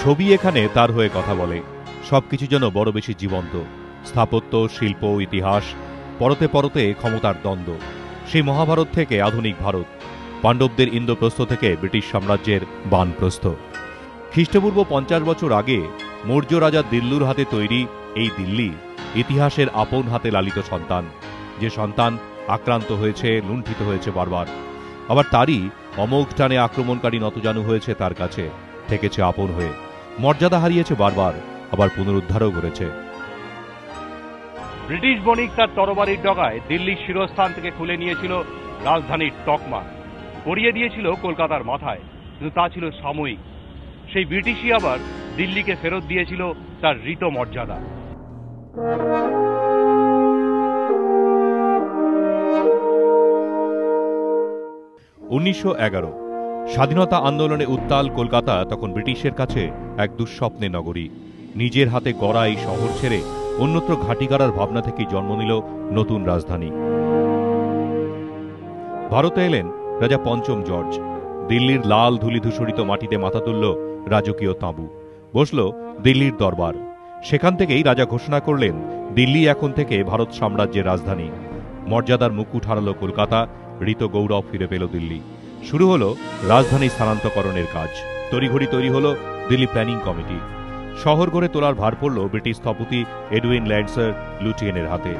ছবি এখানে তার হয়ে কথা বলে। সবকিছু যেন বড় বেশি জীবন্ত। স্থাপত্য, শিল্প, ইতিহাস, পরতে পরতে ক্ষমতার দ্বন্দ্ব। সেই মহাভারত থেকে আধুনিক ভারত, পাণ্ডবদের ইন্দ্রপ্রস্থ থেকে ব্রিটিশ সাম্রাজ্যের বানপ্রস্থ। খ্রিস্টপূর্ব 50 বছর আগে মৌর্য রাজা দিল্লুর হাতে তৈরি এই দিল্লি ইতিহাসের আপন হাতে লালিত সন্তান, যে সন্তান আক্রান্ত হয়েছে, লুণ্ঠিত হয়েছে বারবার। আবার তারই অমোঘ টানে আক্রমণকারী নতজানু হয়েছে তার কাছে, থেকেছে আপন হয়ে, মর্যাদা হারিয়েছে বারবার, আবার পুনরুদ্ধারও করেছে। ব্রিটিশ বণিক তার তরবারির ডগায় দিল্লির শিরস্থান থেকে খুলে নিয়েছিল রাজধানীর তকমা, পরিয়ে দিয়েছিল কলকাতার মাথায়, কিন্তু তা ছিল সাময়িক। সেই ব্রিটিশই আবার দিল্লিকে ফেরত দিয়েছিল তার ঋত মর্যাদা। 1911 স্বাধীনতা আন্দোলনে উত্তাল কলকাতা তখন ব্রিটিশের কাছে এক দুঃস্বপ্নের নগরী। নিজের হাতে গড়া এই শহর ছেড়ে অন্যত্র ঘাঁটি গাড়ার ভাবনা থেকেই জন্ম নিল নতুন রাজধানী। ভারতে এলেন রাজা পঞ্চম জর্জ। দিল্লির লাল ধুলি ধূসরিত মাটিতে মাথা তুলল রাজকীয় তাঁবু, বসল দিল্লির দরবার। সেখান থেকেই রাজা ঘোষণা করলেন, দিল্লি এখন থেকে ভারত সাম্রাজ্যের রাজধানী। মর্যাদার মুকুট হারালো কলকাতা, ঋত গৌরব ফিরে পেল দিল্লি। শুরু হলো রাজধানী স্থানান্তরকরণের কাজ। তড়িঘড়ি তৈরি হলো দিল্লি প্ল্যানিং কমিটি। শহর গড়ে তোলার ভার পড়ল ব্রিটিশ স্থপতি এডুইন ল্যান্ডসার লুটিয়েনের হাতে।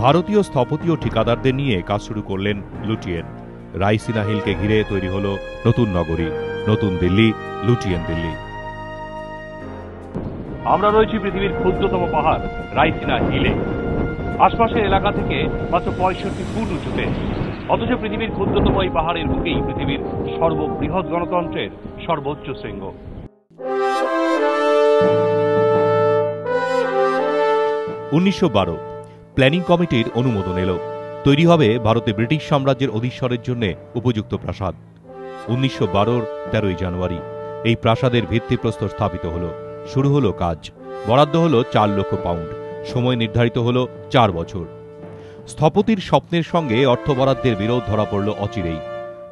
ভারতীয় স্থপতি ও ঠিকাদারদের নিয়ে কাজ শুরু করলেন লুটিয়েন। রাইসিনা হিলকে ঘিরে তৈরি হলো নতুন নগরী, নতুন দিল্লি, লুটিয়েন দিল্লি। আমরা রয়েছি পৃথিবীর ক্ষুদ্রতম পাহাড় রাইসিনা হিলে। আশপাশের এলাকা থেকে মাত্র 65 ফুট উঁচুতে, অথচ পৃথিবীর ক্ষুদ্রতম এই পাহাড়ের বুকেই পৃথিবীর সর্ববৃহৎ গণতন্ত্রের সর্বোচ্চ শৃঙ্গ। 1912 প্ল্যানিং কমিটির অনুমোদন এলো। তৈরি হবে ভারতে ব্রিটিশ সাম্রাজ্যের অধীশ্বরের জন্য উপযুক্ত প্রাসাদ। 1912 13 জানুয়ারি এই প্রাসাদের ভিত্তিপ্রস্তর স্থাপিত হলো। শুরু হলো কাজ। বরাদ্দ হলো 4 লক্ষ পাউন্ড। সময় নির্ধারিত হলো 4 বছর। স্থপতির স্বপ্নের সঙ্গে অর্থ বরাদ্দের বিরোধ ধরা পড়ল অচিরেই।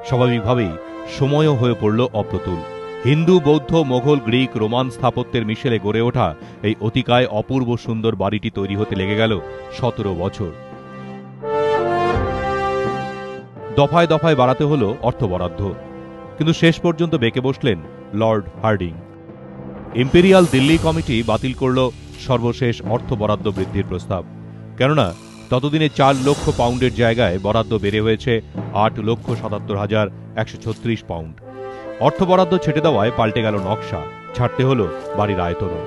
স্বাভাবিকভাবেই সময়ও হয়ে পড়ল অপ্রতুল। হিন্দু, বৌদ্ধ, মোঘল, গ্রিক, রোমান স্থাপত্যের মিশেলে গড়ে ওঠা এই অতিকায় অপূর্ব সুন্দর বাড়িটি তৈরি হতে লেগে গেল 17 বছর। দফায় দফায় বাড়াতে হলো অর্থ বরাদ্দ, কিন্তু শেষ পর্যন্ত বেঁকে বসলেন Lord herding. Imperial Delhi committee বাতিল করল সর্বশেষ অর্থ বরাদ্দ বৃদ্ধির প্রস্তাব। কেননা ততদিনে 4 লক্ষ পাউন্ডের জায়গায় বরাদ্দ বেড়ে হয়েছে 8,77,136 পাউন্ড। অর্থ বরাদ্দ ছেটে দেওয়ায় পাল্টে গেল নকশা, ছাড়তে হলো বাড়ির আয়তনও।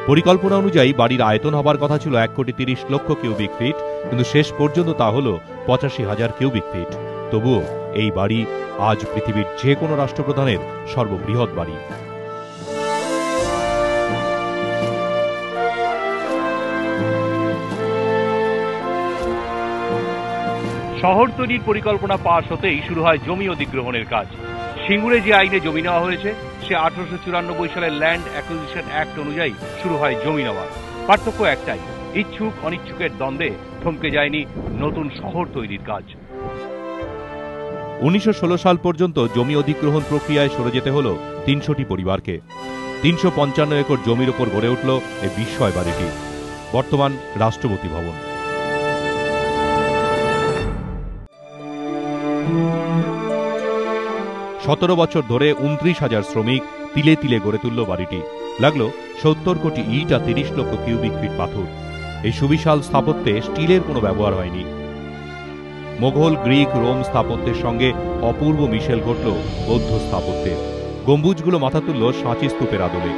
পরিকল্পনা অনুযায়ী বাড়ির আয়তন হবার কথা ছিল 1,30,00,000 কিউবিক ফিট, কিন্তু শেষ পর্যন্ত তা হল 85,000 কিউবিক ফিট। তবুও এই বাড়ি আজ পৃথিবীর যে কোনো রাষ্ট্রপ্রধানের সর্ববৃহৎ বাড়ি। শহর তৈরির পরিকল্পনা পাশ হতেই শুরু হয় জমি অধিগ্রহণের কাজ। সিঙ্গুরে যে আইনে জমি নেওয়া হয়েছে সে 1894 সালের ল্যান্ড অ্যাকুইজিশন অ্যাক্ট অনুযায়ী শুরু হয় জমি নেওয়া। পার্থক্য একটাই, ইচ্ছুক অনিচ্ছুকের দ্বন্দ্বে থমকে যায়নি নতুন শহর তৈরির কাজ। 1916 সাল পর্যন্ত জমি অধিগ্রহণ প্রক্রিয়ায় সরে যেতে হলো 300টি পরিবারকে। 355 একর জমির ওপর গড়ে উঠল এই বিস্ময় বাড়িটি, বর্তমান রাষ্ট্রপতি ভবন। 17 বছর ধরে 29,000 শ্রমিক তিলে তিলে গড়ে তুলল বাড়িটি। লাগলো 70 কোটি ইট আর 30 লক্ষ কিউবিক ফিট পাথর। এই সুবিশাল স্থাপত্যে স্টিলের কোনো ব্যবহার হয়নি। মোঘল, গ্রিক, রোম স্থাপত্যের সঙ্গে অপূর্ব মিশেল ঘটল বৌদ্ধ স্থাপত্যে। গম্বুজগুলো মাথা তুলল সাঁচি স্তূপের আদলে।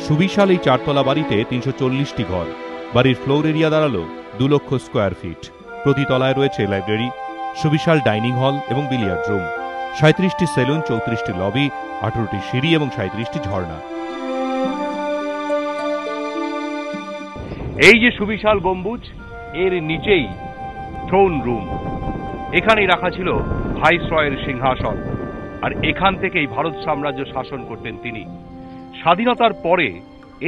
সুবিশাল এই 4 তলা বাড়িতে 340টি ঘর। বাড়ির ফ্লোর এরিয়া দাঁড়ালো 2 লক্ষ স্কোয়ার ফিট। প্রতি তলায় রয়েছে লাইব্রেরি, সুবিশাল ডাইনিং হল এবং বিলিয়ার্ড রুম, 37টি সেলুন, 34টি লবি, 18টি সিঁড়ি এবং 37টি ঝর্ণা। এই যে সুবিশাল গম্বুজ, এর নিচেই থ্রোন রুম। এখানেই রাখা ছিল ভাইসরয়ের সিংহাসন, আর এখান থেকেই ভারত সাম্রাজ্য শাসন করতেন তিনি। স্বাধীনতার পরে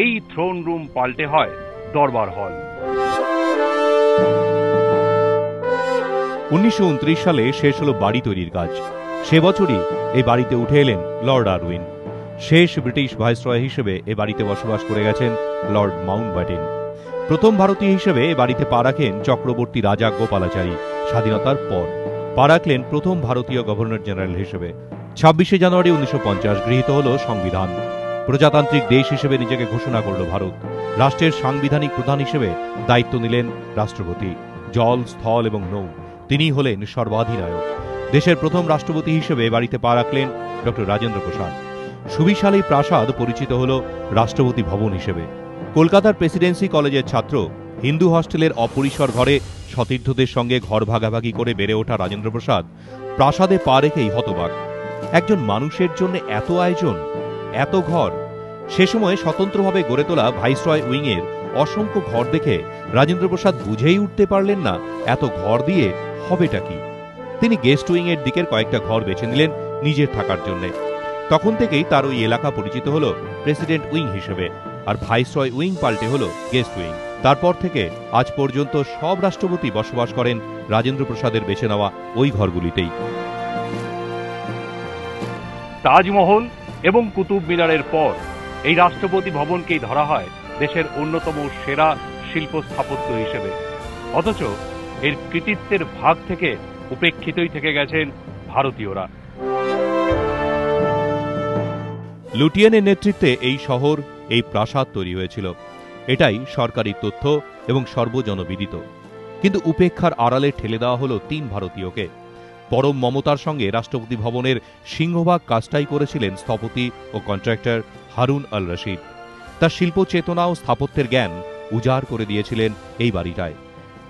এই থ্রোন রুম পাল্টে হয় দরবার হল। 1929 সালে শেষ হলো বাড়ি তৈরির কাজ। সে বছরই এই বাড়িতে উঠে এলেন লর্ড আরউইন। শেষ ব্রিটিশ ভাইসরয় হিসেবে এ বাড়িতে বসবাস করে গেছেন লর্ড মাউন্টব্যাটেন। প্রথম ভারতীয় হিসেবে এ বাড়িতে পা রাখেন চক্রবর্তী রাজা গোপালাচারী। স্বাধীনতার পর পা রাখলেন প্রথম ভারতীয় গভর্নর জেনারেল হিসেবে। 26শে জানুয়ারি 1950 গৃহীত হল সংবিধান। প্রজাতান্ত্রিক দেশ হিসেবে নিজেকে ঘোষণা করল ভারত। রাষ্ট্রের সাংবিধানিক প্রধান হিসেবে দায়িত্ব নিলেন রাষ্ট্রপতি। জল, স্থল এবং নৌ তিনিই হলেন সর্বাধিনায়ক। দেশের প্রথম রাষ্ট্রপতি হিসেবে বাড়িতে পা রাখলেন ডক্টর রাজেন্দ্র প্রসাদ। সুবিশাল এই প্রাসাদ পরিচিত হল রাষ্ট্রপতি ভবন হিসেবে। কলকাতার প্রেসিডেন্সি কলেজের ছাত্র, হিন্দু হস্টেলের অপরিসর ঘরে সতীর্থদের সঙ্গে ঘর ভাগাভাগি করে বেড়ে ওঠা রাজেন্দ্র প্রসাদ প্রাসাদে পা রেখেই হতবাক। একজন মানুষের জন্য এত আয়োজন, এত ঘর! সে সময় স্বতন্ত্রভাবে গড়ে তোলা ভাইসরয় উইংয়ের অসংখ্য ঘর দেখে রাজেন্দ্র প্রসাদ বুঝেই উঠতে পারলেন না এত ঘর দিয়ে হবেটা কি। তিনি গেস্ট উইং এর দিকের কয়েকটা ঘর বেছে নিলেন নিজের থাকার জন্য। তখন থেকেই তার ওই এলাকা পরিচিত হলো প্রেসিডেন্ট উইং হিসেবে, আর ভাইসরয় উইং পাল্টে হলো গেস্ট উইং। তারপর থেকে আজ পর্যন্ত সব রাষ্ট্রপতি বসবাস করেন রাজেন্দ্র প্রসাদের বেছে নেওয়া ওই ঘরগুলিতেই। তাজমহল এবং কুতুব মিনারের পর এই রাষ্ট্রপতি ভবনকেই ধরা হয় দেশের অন্যতম সেরা শিল্প স্থাপত্য হিসেবে। অথচ এর কৃতিত্বের ভাগ থেকে উপেক্ষিতই থেকে গেছেন ভারতীয়রা। লুটিয়েনের নেতৃত্বে এই শহর, এই প্রাসাদ তৈরি হয়েছিল, এটাই সরকারি তথ্য এবং সর্বজনবিদিত। কিন্তু উপেক্ষার আড়ালে ঠেলে দেওয়া হলো 3 ভারতীয়কে। পরম মমতার সঙ্গে রাষ্ট্রপতি ভবনের সিংহভাগ কাজটাই করেছিলেন স্থপতি ও কন্ট্রাক্টর হারুন আল রশিদ। তার শিল্প চেতনা ও স্থাপত্যের জ্ঞান উজাড় করে দিয়েছিলেন এই বাড়িটায়।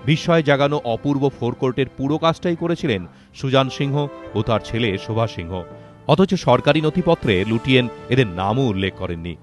বিস্ময় জাগানো অপূর্ব ফোরকোর্টের পুরো কাজটাই করেছিলেন সুজান সিংহ ও তার ছেলে শোভা সিংহ। অথচ সরকারি নথিপত্রে লুটিয়েন এদের নামও উল্লেখ করেননি।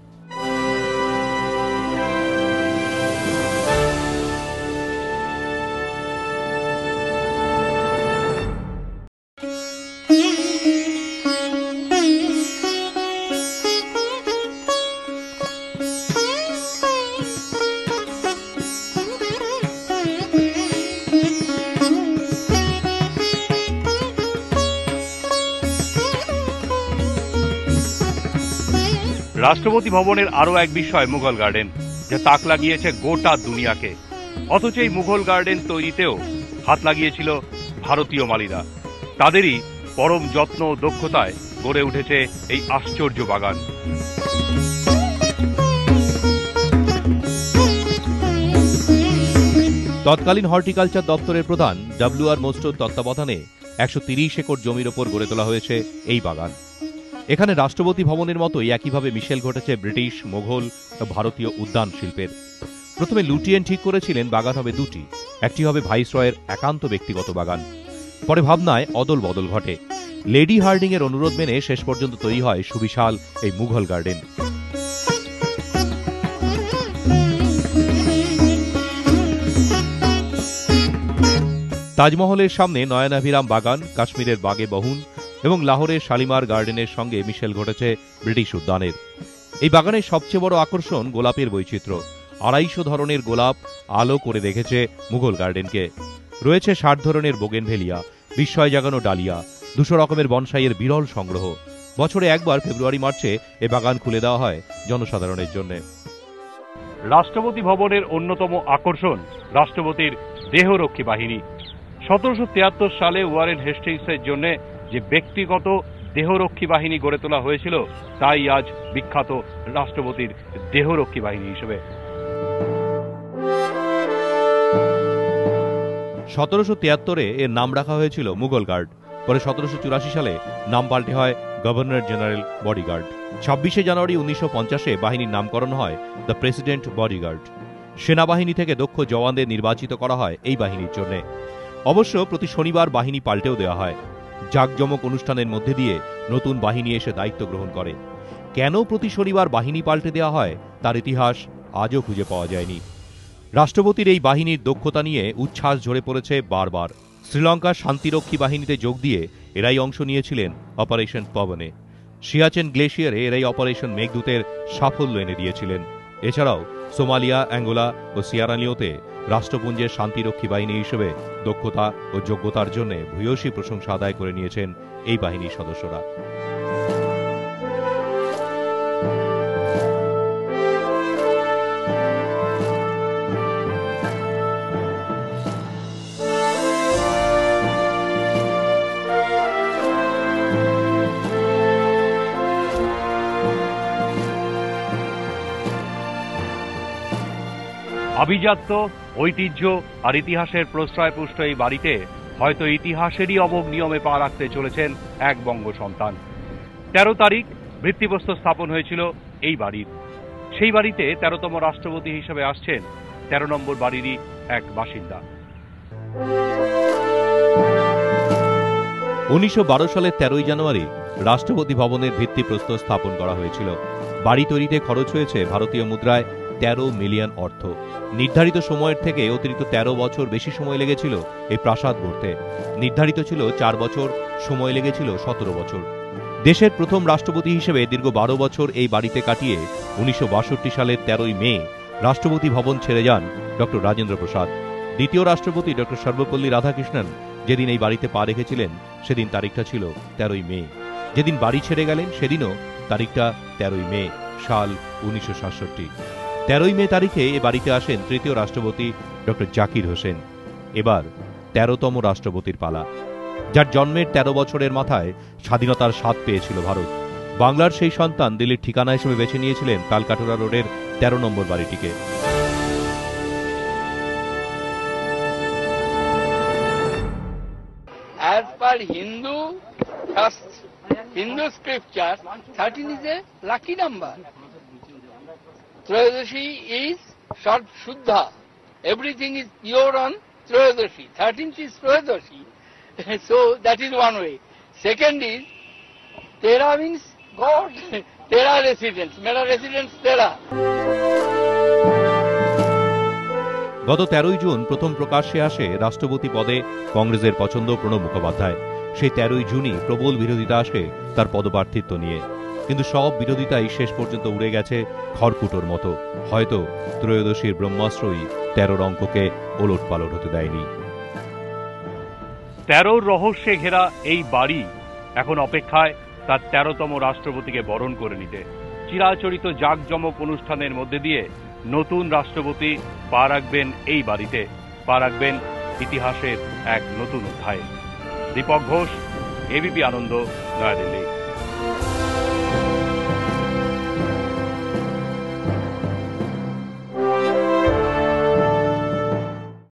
রাষ্ট্রপতি ভবনের আরো এক বিষয় মুঘল গার্ডেন, যা তাক লাগিয়েছে গোটা দুনিয়াকে। অথচ এই মুঘল গার্ডেন তৈরিতেও হাত লাগিয়েছিল ভারতীয় মালিরা। তাদেরই পরম যত্ন ও দক্ষতায় গড়ে উঠেছে এই আশ্চর্য বাগান। তৎকালীন হর্টিকালচার দপ্তরের প্রধান WR মোস্টোর তত্ত্বাবধানে 130 একর জমির ওপর গড়ে তোলা হয়েছে এই বাগান। এখানে রাষ্ট্রপতি ভবনের মতোই একইভাবে মিশেল ঘটেছে ব্রিটিশ, মোঘল ও ভারতীয় উদ্যান শিল্পের। প্রথমে লুটিয়েন ঠিক করেছিলেন বাগান হবে 2টি, একটি হবে ভাইসরয়ের একান্ত ব্যক্তিগত বাগান। পরে ভাবনায় অদল বদল ঘটে। লেডি হার্ডিং এর অনুরোধ মেনে শেষ পর্যন্ত তৈরি হয় সুবিশাল এই মুঘল গার্ডেন। তাজমহলের সামনে নয়নাভিরাম বাগান, কাশ্মীরের বাগে বহুন এবং লাহোরের শালিমার গার্ডেনের সঙ্গে মিশেল ঘটেছে ব্রিটিশ উদ্যানের। এই বাগানের সবচেয়ে বড় আকর্ষণ গোলাপের বৈচিত্র্য। 250 ধরনের গোলাপ আলো করে রেখেছে মুঘল গার্ডেনকে। রয়েছে 60 ধরনের বোগেনভেলিয়া, বিস্ময় জাগানো ডালিয়া, 200 রকমের বনসাইয়ের বিরল সংগ্রহ। বছরে একবার ফেব্রুয়ারি-মার্চে এ বাগান খুলে দেওয়া হয় জনসাধারণের জন্য। রাষ্ট্রপতি ভবনের অন্যতম আকর্ষণ রাষ্ট্রপতির দেহরক্ষী বাহিনী। 1773 সালে ওয়ারেন হেস্টিংসের জন্য যে ব্যক্তিগত দেহরক্ষী বাহিনী গড়ে তোলা হয়েছিল, তাই আজ বিখ্যাত রাষ্ট্রপতির দেহরক্ষী বাহিনী হিসেবে। 1773-এ এর নাম রাখা হয়েছিল মুঘল গার্ড। পরে 1784 সালে নাম পাল্টে হয় গভর্নর জেনারেল বডিগার্ড। 26শে জানুয়ারি 1950-এ বাহিনীর নামকরণ হয় দ্য প্রেসিডেন্ট বডিগার্ড। সেনাবাহিনী থেকে দক্ষ জওয়ানদের নির্বাচিত করা হয় এই বাহিনীর জন্য। অবশ্য প্রতি শনিবার বাহিনী পাল্টেও দেওয়া হয়। জাঁকজমক অনুষ্ঠানের মধ্যে দিয়ে নতুন বাহিনী এসে দায়িত্ব গ্রহণ করে। কেন প্রতি শনিবার বাহিনী পাল্টে দেওয়া হয় তার ইতিহাস আজও খুঁজে পাওয়া যায়নি। রাষ্ট্রপতির এই বাহিনীর দক্ষতা নিয়ে উচ্ছ্বাস ঝরে পড়েছে বারবার। শ্রীলঙ্কার শান্তিরক্ষী বাহিনীতে যোগ দিয়ে এরাই অংশ নিয়েছিলেন অপারেশন পবনে। সিয়াচেন গ্লেশিয়ারে এরাই অপারেশন মেঘদূতের সাফল্য এনে দিয়েছিলেন। এছাড়াও সোমালিয়া, অ্যাঙ্গোলা ও সিয়েরা-লিওনে রাষ্ট্রপুঞ্জের শান্তিরক্ষী বাহিনী হিসেবে দক্ষতা ও যোগ্যতার জন্য ভূয়সী প্রশংসা আদায় করে নিয়েছেন এই বাহিনীর সদস্যরা। আভিজাত্য, ঐতিহ্য আর ইতিহাসের প্রশ্রয়পুষ্ট এই বাড়িতে হয়তো ইতিহাসেরই অমোঘ নিয়মে পা রাখতে চলেছেন এক বঙ্গ সন্তান। 13 তারিখ ভিত্তিপ্রস্তর স্থাপন হয়েছিল এই বাড়ির। সেই বাড়িতে 13তম রাষ্ট্রপতি হিসেবে আসছেন 13 নম্বর বাড়িরই এক বাসিন্দা। 1912 সালের 13ই জানুয়ারি রাষ্ট্রপতি ভবনের ভিত্তিপ্রস্তর স্থাপন করা হয়েছিল। বাড়ি তৈরিতে খরচ হয়েছে ভারতীয় মুদ্রায় 13 মিলিয়ন অর্থ। নির্ধারিত সময়ের থেকে অতিরিক্ত 13 বছর বেশি সময় লেগেছিল এই প্রাসাদ গড়তে। নির্ধারিত ছিল 4 বছর, সময় লেগেছিল 17 বছর। দেশের প্রথম রাষ্ট্রপতি হিসেবে দীর্ঘ 12 বছর এই বাড়িতে কাটিয়ে 1962 সালের 13ই মে রাষ্ট্রপতি ভবন ছেড়ে যান ডক্টর রাজেন্দ্র প্রসাদ। দ্বিতীয় রাষ্ট্রপতি ডক্টর সর্বপল্লী রাধাকৃষ্ণন যেদিন এই বাড়িতে পা রেখেছিলেন সেদিন তারিখটা ছিল 13ই মে। যেদিন বাড়ি ছেড়ে গেলেন সেদিনও তারিখটা 13ই মে, সাল 1967। 13ই মে তারিখে এ বাড়িতে আসেন তৃতীয় রাষ্ট্রপতি ডক্টর জাকির হোসেন। এবার 13তম রাষ্ট্রপতির পালা, যার জন্মের 13 বছরের মাথায় স্বাধীনতার স্বাদ পেয়েছিল ভারত। বাংলার সেই সন্তান দিল্লির ঠিকানা হিসেবে বেছে নিয়েছিলেন তালকাটোরা রোডের 13 নম্বর বাড়িটিকে। As per Hindu scripture, 13 is a lucky number. Troyodashi is short Shuddha. Everything is pure on Troyodashi. 13th is Troyodashi. So that is one way. Second is, Tera means God. Tera residence. Mera residence Tera. গত 13ই June প্রথম প্রকাশ্যে আসে রাষ্ট্রপতি পদে কংগ্রেসের পছন্দ প্রণব মুখোপাধ্যায়। সেই 13ই জুনই প্রবল বিরোধিতা আসে তার পদপ্রার্থিত্ব নিয়ে। কিন্তু সব বিরোধিতাই শেষ পর্যন্ত উড়ে গেছে খড়কুটোর মতো। হয়তো ত্রয়োদশীর ব্রহ্মাস্ত্রই 13 অঙ্ককে ওলট পালট হতে দেয়নি। 13 রহস্যে ঘেরা এই বাড়ি এখন অপেক্ষায় তার 13তম রাষ্ট্রপতিকে বরণ করে নিতে। চিরাচরিত জাঁকজমক অনুষ্ঠানের মধ্যে দিয়ে নতুন রাষ্ট্রপতি পা রাখবেন এই বাড়িতে, পা রাখবেন ইতিহাসের এক নতুন অধ্যায়ে। দীপক ঘোষ, এবিপি আনন্দ, নয়াদিল্লি।